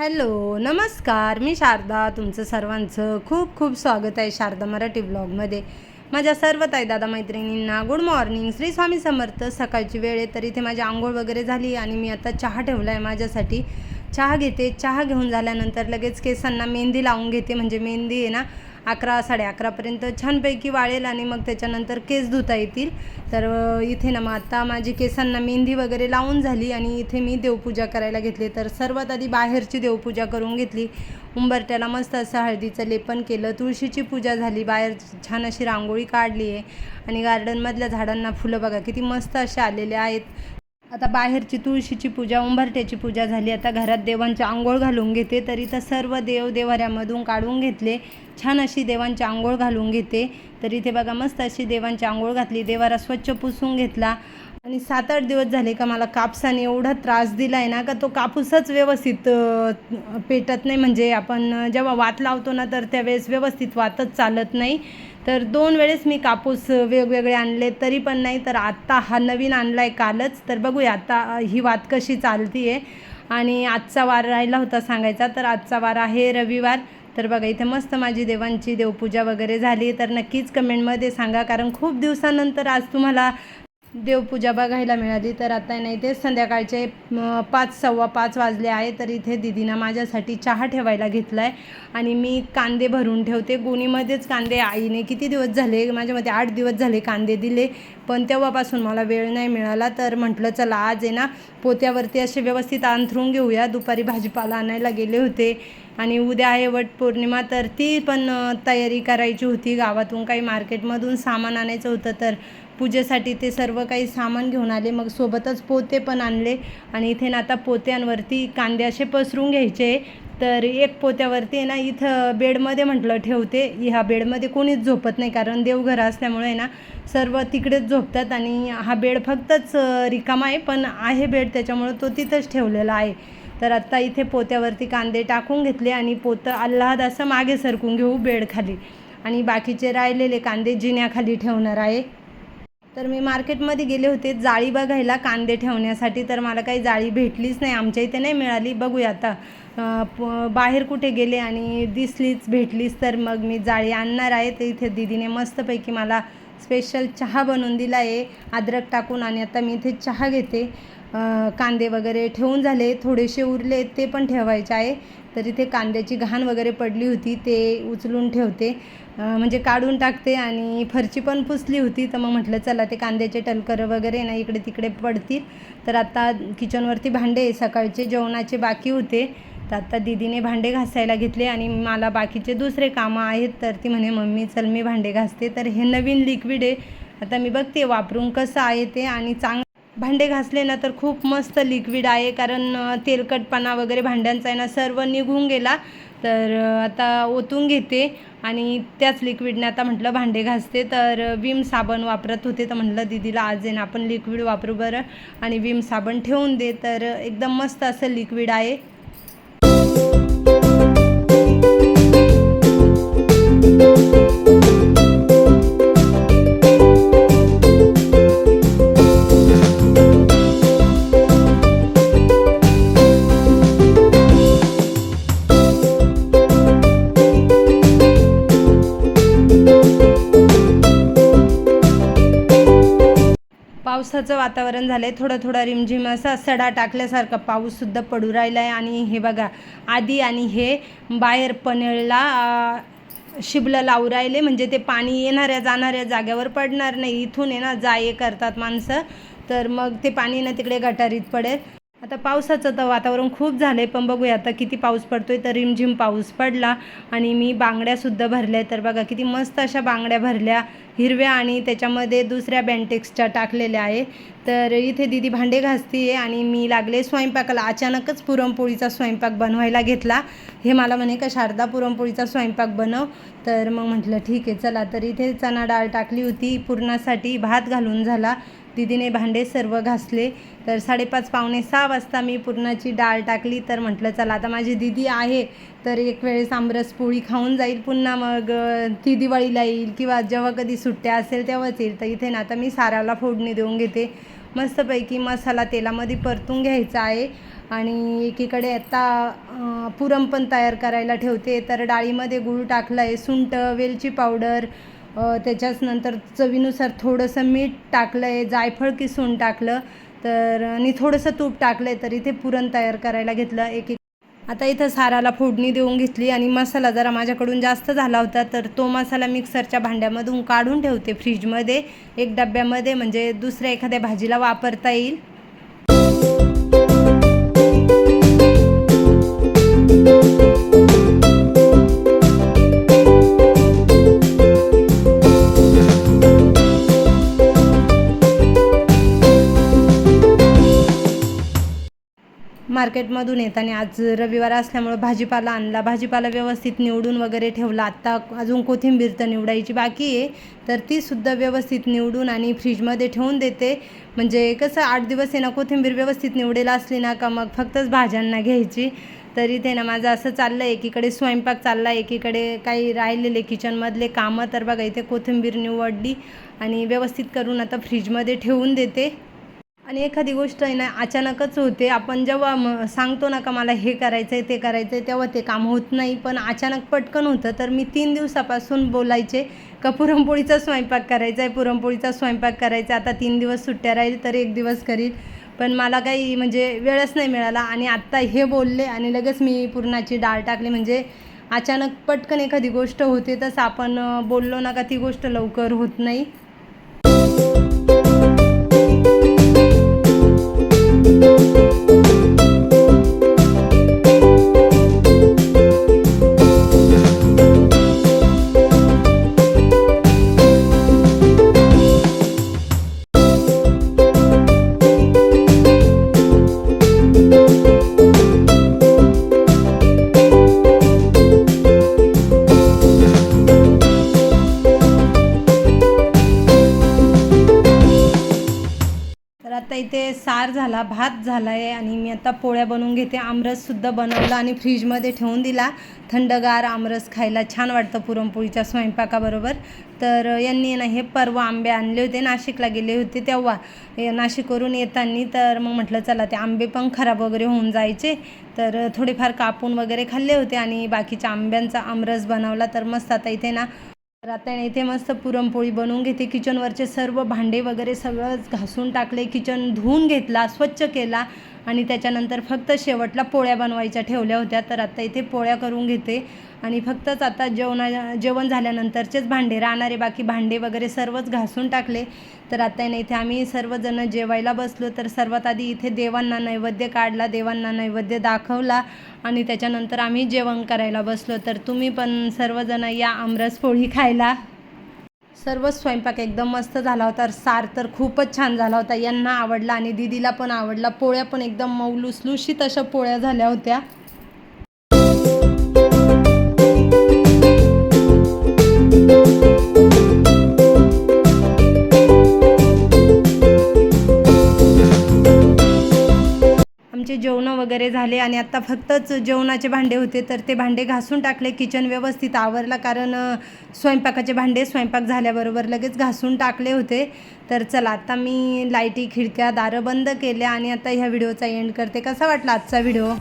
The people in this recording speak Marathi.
हॅलो, नमस्कार. मी शारदा. तुमचं सर्वांचं खूप खूप स्वागत आहे शारदा मराठी ब्लॉगमध्ये. माझ्या सर्व ताई दादा मैत्रिणींना गुड मॉर्निंग. श्री स्वामी समर्थ. सकाळची वेळ आहे तर इथे माझी आंघोळ वगैरे झाली आणि मी आता चहा ठेवला आहे माझ्यासाठी. चहा घेते. चहा घेऊन झाल्यानंतर लगेच केसांना मेहंदी लावून घेते. म्हणजे मेहंदी आहे ना 11 11:30पर्यंत छानपैकी वाळेल आणि मग त्याच्यानंतर केस धुता येतील. तर इथे ना मग आता माझी केसांना मेहंदी वगैरे लावून झाली आणि इथे मी देवपूजा करायला घेतली. तर सर्वात आधी बाहेरची देवपूजा करून घेतली. उंबरट्याला मस्त असं हळदीचं लेपन केलं. तुळशीची पूजा झाली. बाहेर छान अशी रांगोळी काढली आहे आणि गार्डनमधल्या झाडांना फुलं बघा किती मस्त असे आलेले आहेत. आता बाहेरची तुळशीची पूजा, उंबरठ्याची पूजा झाली. आता घरात देवांची आंघोळ घालून घेते. तर इथं सर्व देव देवाऱ्यामधून काढून घेतले. छान अशी देवांची आंघोळ घालून घेते. तर इथे बघा मस्त अशी देवांची आंघोळ घातली. देवारा स्वच्छ पुसून घेतला. आणि 7-8 दिवस झाले का मला कापसाने एवढा त्रास दिला आहे ना का तो कापूसच व्यवस्थित पेटत नाही. म्हणजे आपण जेव्हा वात लावतो ना तर त्यावेळेस व्यवस्थित वातच चालत नाही. तर 2 वेळेस मी कापूस वेगवेगळे आणले तरी पण नाही. तर आत्ता हा नवीन आणला आहे कालच. तर बघूया आता ही वात कशी चालती आहे. आणि आजचा वार राहिला होता सांगायचा. तर आजचा वार आहे रविवार. तर बघा इथे मस्त माझी देवांची देवपूजा वगैरे झाली. तर नक्कीच कमेंटमध्ये सांगा, कारण खूप दिवसानंतर आज तुम्हाला देवपूजा बघायला मिळाली. तर आता नाही ते संध्याकाळचे 5:15 वाजले आहे. तर इथे दीदीनं माझ्यासाठी चहा ठेवायला घेतला आहे आणि मी कांदे भरून ठेवते. गोणीमध्येच कांदे आईने किती दिवस झाले, माझ्यामध्ये 8 दिवस झाले कांदे दिले, पण तेव्हापासून मला वेळ नाही मिळाला. तर म्हटलं चला आज आहे ना पोत्यावरती असे व्यवस्थित अंथरून घेऊया. दुपारी भाजीपाला आणायला गेले होते आणि उद्या आहे वटपौर्णिमा. तर ती पण तयारी करायची होती. गावातून काही मार्केटमधून सामान आणायचं होतं. तर पूजेसाठी ते सर्व काही सामान घेऊन आले. मग सोबतच पोते पण आणले आणि इथे ना आता पोत्यांवरती कांदे असे पसरून घ्यायचे. तर एक पोत्यावरती आहे ना इथं बेडमध्ये म्हटलं ठेवते. ह्या बेडमध्ये कोणीच झोपत नाही, कारण देवघर असल्यामुळे ना सर्व तिकडेच झोपतात आणि हा बेड फक्तच रिकामा आहे, पण आहे बेड त्याच्यामुळं तो तिथंच ठेवलेला आहे. तर आत्ता इथे पोत्यावरती कांदे टाकून घेतले आणि पोतं अल्लाद असं मागे सरकून घेऊ बेडखाली आणि बाकीचे राहिलेले कांदे जिन्याखाली ठेवणार आहे. तर मी मार्केटमध्ये गेले होते जाळी बघायला कांदे ठेवण्यासाठी. तर मला काही जाळी भेटलीच नाही, आमच्या इथे नाही मिळाली. बघूया आता बाहेर कुठे गेले आणि दिसलीच भेटलीच तर मग मी जाळी आणणार आहे. तर इथे दीदीने मस्तपैकी मला स्पेशल चहा बनवून दिला आहे अद्रक टाकून आणि आता मी इथे चहा घेते. कांदे वगैरे ठेवून झाले, थोडेसे उरले ते पण ठेवायचे आहे. तर इथे कांद्याची घाण वगैरे पडली होती ते उचलून ठेवते, म्हणजे काढून टाकते. आणि फरची पण पुसली होती. तर मग म्हटलं चला ते कांद्याचे टलकर वगैरे ना इकडे तिकडे पडतील. तर आता किचनवरती भांडे सकाळचे जेवणाचे बाकी होते. तर आता दीदीने भांडे घासायला घेतले आणि मला बाकीचे दुसरे कामं आहेत. तर ती म्हणे मम्मी चल मी भांडे घासते. तर हे नवीन लिक्विड आहे, आता मी बघते वापरून कसं आहे ते. आणि भांडे घासले ना तर खूप मस्त लिक्विड आहे, कारण तेलकटपणा वगैरे भांड्यांचा आहे ना सर्व निघून गेला. तर आता ओतून घेते आणि त्याच लिक्विडने आता म्हटलं भांडे घासते. तर विम साबण वापरत होते, तर म्हटलं दीदीला आज आहे ना आपण लिक्विड वापरू बरं आणि विम साबण ठेवून दे. तर एकदम मस्त असं लिक्विड आहे. पावसाचं वातावरण झालं आहे, थोडं थोडं रिमझिम असा सडा टाकल्यासारखा पाऊससुद्धा पडू राहिला आहे. आणि हे बघा आधी आणि हे बाहेर पनळला शिबलं लावू राहिले, म्हणजे ते पाणी येणाऱ्या जाणाऱ्या जाग्यावर पडणार नाही. इथून आहे ना जा ये करतात माणसं, तर मग ते पाणी ना तिकडे गटारीत पडेल. आता पावसाचं तर वातावरण खूप झालं आहे, पण बघूया आता किती पाऊस पडतोय. तर रिमझिम पाऊस पडला आणि मी बांगड्यासुद्धा भरल्या. तर बघा किती मस्त अशा बांगड्या भरल्या हिरव्या आणि त्याच्यामध्ये दुसऱ्या बँटेक्सच्या टाकलेल्या आहे. तर इथे दीदी भांडे घासती आहे आणि मी लागले स्वयंपाकाला. अचानकच पुरणपोळीचा स्वयंपाक बनवायला घेतला. हे मला म्हणे का शारदा पुरणपोळीचा स्वयंपाक बनव. तर मग म्हटलं ठीक आहे चला. तर इथे चणा डाळ टाकली होती पुरणासाठी, भात घालून झाला. दीदीने भांडे सर्व घासले. तर 5:30 पावणे 6 वाजता मी पुरणाची डाळ टाकली. तर म्हटलं चला आता माझी दीदी आहे तर एक वेळेस आमरस पोळी खाऊन जाईल, पुन्हा मग ती दिवाळीला येईल किंवा जेव्हा कधी सुट्ट्या असेल तेव्हाच येईल. तर इथे ना आता मी साराला फोडणी देऊन घेते. मस्तपैकी मसाला तेलामध्ये परतून घ्यायचा आहे आणि एकीकडे आता पुरण पण तयार करायला ठेवते. तर डाळीमध्ये गूळ टाकलं आहे, सुंठ, वेलची पावडर, त्याच्याच नंतर चवीनुसार थोडंसं मीठ टाकलं आहे, जायफळ किसून टाकलं तर आणि थोडंसं तूप टाकलं आहे. तर इथे पुरण तयार करायला घेतलं. आता इथं साराला फोडणी देऊन घेतली आणि मसाला जरा माझ्याकडून जास्त झाला होता, तर तो मसाला मिक्सरच्या भांड्यामधून काढून ठेवते फ्रीजमध्ये एक डब्यामध्ये, म्हणजे दुसऱ्या एखाद्या भाजीला वापरता येईल. मार्केटमधून येताना आज रविवार असल्यामुळं भाजीपाला आणला. भाजीपाला व्यवस्थित निवडून वगैरे ठेवला. आत्ता अजून कोथिंबीर तर निवडायची बाकी आहे, तर तीसुद्धा व्यवस्थित निवडून आणि फ्रीजमध्ये ठेवून देते. म्हणजे कसं 8 दिवस आहे ना, कोथिंबीर व्यवस्थित निवडेल असली ना का मग फक्तच भाज्यांना घ्यायची. तर इथे ना माझं असं चाललं आहे, एकीकडे स्वयंपाक चालला आहे, एकीकडे काही राहिलेले किचनमधले कामं. तर बघा इथे कोथिंबीर निवडली आणि व्यवस्थित करून आता फ्रीजमध्ये ठेवून देते. आणि एखादी गोष्ट आहे ना अचानकच होते. आपण जेव्हा सांगतो ना का मला हे करायचं आहे ते करायचं आहे, तेव्हा ते काम होत नाही, पण अचानक पटकन होतं. तर मी 3 दिवसापासून बोलायचे का पुरणपोळीचा स्वयंपाक करायचा आहे, पुरणपोळीचा स्वयंपाक करायचा आहे. आता 3 दिवस सुट्ट्या राहील तर 1 दिवस करील, पण मला काही म्हणजे वेळच नाही मिळाला. आणि आत्ता हे बोलले आणि लगेच मी पुरणाची डाळ टाकली. म्हणजे अचानक पटकन एखादी गोष्ट होते, तसं आपण बोललो ना का ती गोष्ट लवकर होत नाही. तर आता इथे सार झाला, भात झाला आहे आणि मी आता पोळ्या बनवून घेते. आमरससुद्धा बनवला आणि फ्रीजमध्ये ठेवून दिला. थंडगार आमरस खायला छान वाटतं पुरणपोळीच्या स्वयंपाकाबरोबर. तर यांनी ना हे परवा आंबे आणले होते, नाशिकला गेले होते तेव्हा नाशिकवरून येताना. तर मग म्हटलं चला ते आंबे पण खराब वगैरे होऊन जायचे, तर थोडेफार कापून वगैरे खाल्ले होते आणि बाकीच्या आंब्यांचा आमरस बनवला. तर मस्त आता इथे ना इथे मस्त पुरणपोळी बनवून घेते. किचनवरचे सर्व भांडे वगैरे सगळंच घासून टाकले, किचन धुवून घेतला, स्वच्छ केला आणि त्याच्यानंतर फक्त शेवटला पोळ्या बनवायच्या ठेवल्या होत्या. तर आता इथे पोळ्या करून घेते आणि फक्तच आता जेवण झाल्यानंतरचेच भांडे राहणारे, बाकी भांडे वगैरे सर्वच घासून टाकले. तर आता इथे आम्ही सर्वजण जेवायला बसलो. तर सर्वात आधी इथे देवांना नैवेद्य काढला, देवांना नैवेद्य दाखवला आणि त्याच्यानंतर आम्ही जेवण करायला बसलो. तर तुम्ही पण सर्वजण या आमरस पोळी खायला. सर्व स्वयंपाक एकदम मस्त झाला होता. सार तर खूपच छान झाला होता, यांना आवडला आणि दीदीला पण आवडला. पोळ्या पण एकदम मऊ लुसलुशीत अशा पोळ्या झाल्या होत्या. आमचे जेवणं वगैरे झाले आणि आता फक्तच जेवणाचे भांडे होते, तर ते भांडे घासून टाकले. किचन व्यवस्थित आवरला, कारण स्वयंपाकाचे भांडे स्वयंपाक झाल्याबरोबर लगेच घासून टाकले होते. तर चला आता मी लाईटी, खिडक्या, दारं बंद केल्या आणि आता ह्या व्हिडिओचा एंड करते. कसा वाटला आजचा व्हिडिओ?